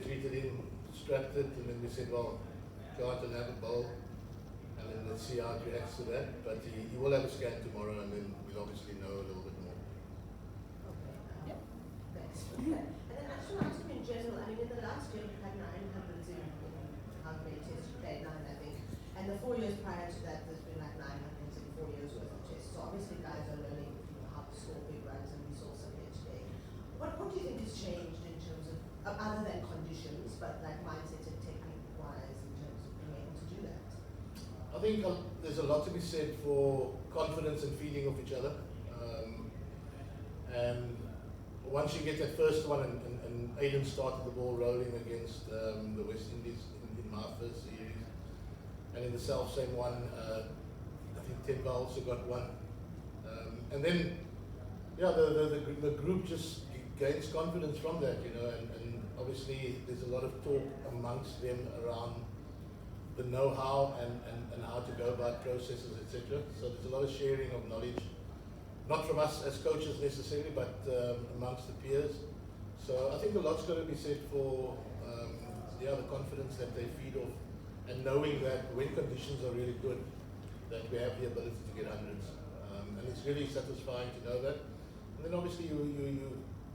treated him, strapped it, and then we said, well, go out and have a bowl, and then let's see how he reacts to that. But he will have a scan tomorrow, and then we'll obviously know a little bit more. Okay. Yeah. Thanks. Okay. And then I just want to ask you in general, I mean, in the last year you've had 900 in how many tests you played, 9 I think. And the 4 years prior to that, there's been like 900 in 4 years worth of tests. So obviously guys are learning how to score big runs, and we saw some here today. What do you think has changed in terms of, other than conditions, but like mindset and technique-wise in terms of being able to do that? I think there's a lot to be said for confidence and feeling of each other. And once you get that first one, and Aiden started the ball rolling against the West Indies in my first series, and in the same one, I think Temba also got one. And then, yeah, the group just gains confidence from that, you know, and obviously there's a lot of talk amongst them around the know-how and how to go about processes, etc. So there's a lot of sharing of knowledge, not from us as coaches necessarily, but amongst the peers. So I think a lot's got to be said for the confidence that they feed off, and knowing that when conditions are really good, that we have the ability to get hundreds. And it's really satisfying to know that. And then obviously you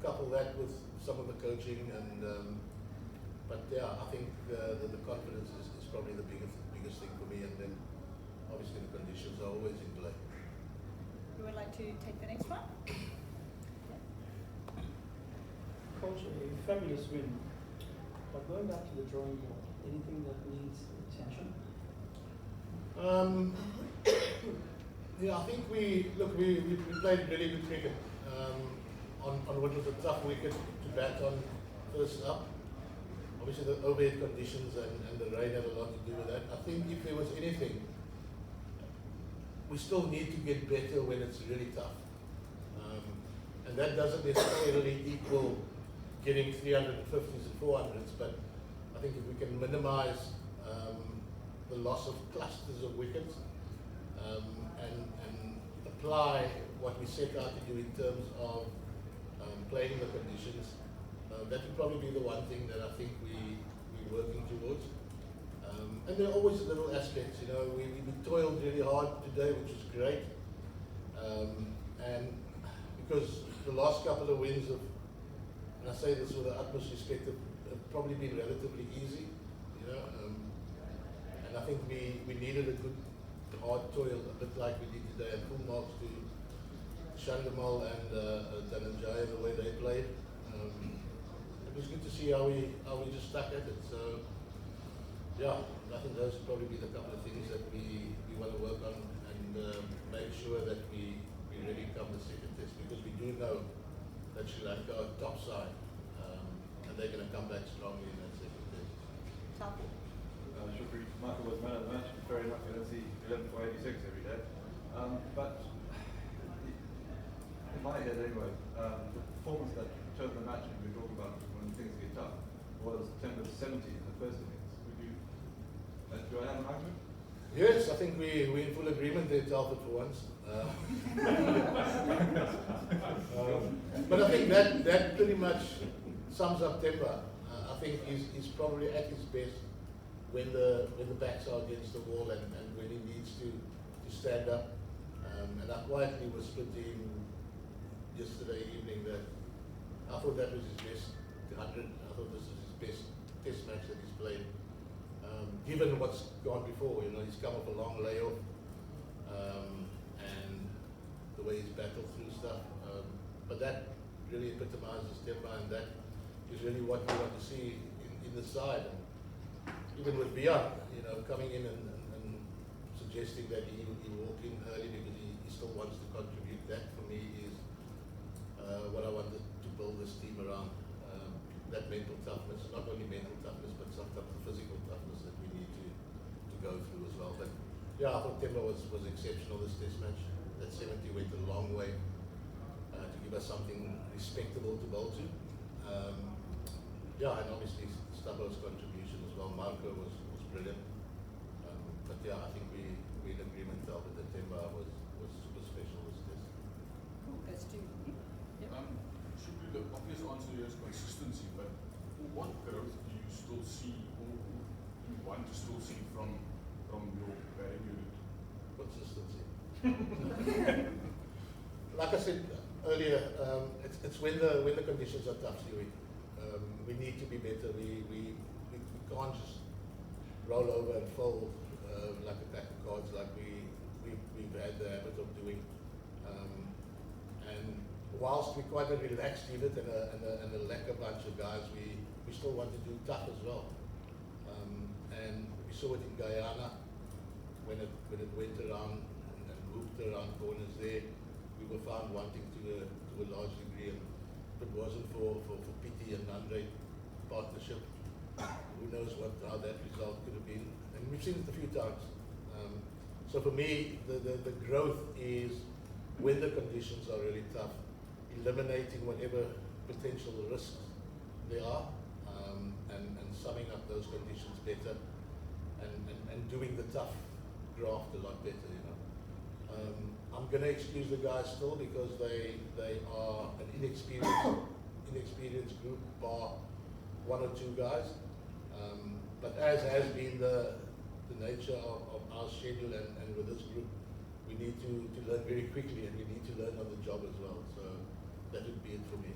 couple that with some of the coaching, and but yeah, I think the confidence is probably the biggest thing for me, and then obviously the conditions are always in play. You would like to take the next one? Coach, a fabulous win, but going back to the drawing board, anything that needs attention? Yeah, I think we played really good cricket on what was a tough wicket to bat on first up. Obviously the overhead conditions and the rain had a lot to do with that. I think if there was anything, we still need to get better when it's really tough. And that doesn't necessarily equal getting 350s and 400s, but I think if we can minimize the loss of clusters of wickets and apply what we set out to do in terms of playing the conditions, that would probably be the one thing that I think we're working towards. And there are always little aspects, you know, we toiled really hard today, which is great. And because the last couple of wins have, and I say this with the utmost respect, have probably been relatively easy, you know. And I think we needed a good hard toil, a bit like we did today, and full marks to Shandamal and Dhananjaya, the way they played. It was good to see how we just stuck at it. So yeah, I think those would probably be the couple of things that we want to work on, and make sure that we really come the second test, because we do know that Sri Lanka are top side, and they're going to come back strongly in that second test. Topic. Shukri, Michael was man of the match. Fair enough, you don't see 11 for 86 every day. But in my head anyway, the performance that chose the match, and we talk about when things get tough, was Temba's 70 in the first innings. Would you, do I have an argument? Yes, I think we're in full agreement there, Talbot, for once. But I think that pretty much sums up Temba. I think he's probably at his best when the backs are against the wall, and when he needs to stand up. And I quietly whispered to him yesterday evening that I thought that was his best 100. I thought this was his best test match that he's played. Given what's gone before, you know, he's come off a long layoff, and the way he's battled through stuff. But that really epitomizes Temba, and that is really what we want to see in the side. And even with Bian, you know, coming in and suggesting that he walk in early because he still wants to contribute. That for me is what I wanted to build this team around. That mental toughness, not only mental toughness, but sometimes the physical toughness that we need to go through as well. But yeah, I thought Temba was exceptional this test match. That 70 went a long way to give us something respectable to bowl to. Yeah, and obviously Stabo's contribution as well. Marco was brilliant. But yeah, I think we're in agreement, Albert, that Temba was special this test. Cool, that's two. Should be the obvious answer here is consistency, but for what growth do you want to still see from your batting unit? Consistency. Like I said earlier, it's when the conditions are tough, Stewie. We need to be better. We can't just roll over and fold like a pack of cards like we've had the habit of doing. And whilst we're quite a relaxed unit and a Lanka bunch of guys, we still want to do tough as well. And we saw it in Guyana when it went around and moved around corners there. We were found wanting to a large degree, and if it wasn't for Pity and Andre partnership, who knows how that result could have been. And we've seen it a few times. So for me, the growth is when the conditions are really tough, eliminating whatever potential risks there are, and summing up those conditions better, and doing the tough graft a lot better, you know. I'm going to excuse the guys still because they are an inexperienced group, bar one or two guys. But as has been the nature of our schedule and with this group, we need to learn very quickly, and we need to learn on the job as well. So that would be it for me.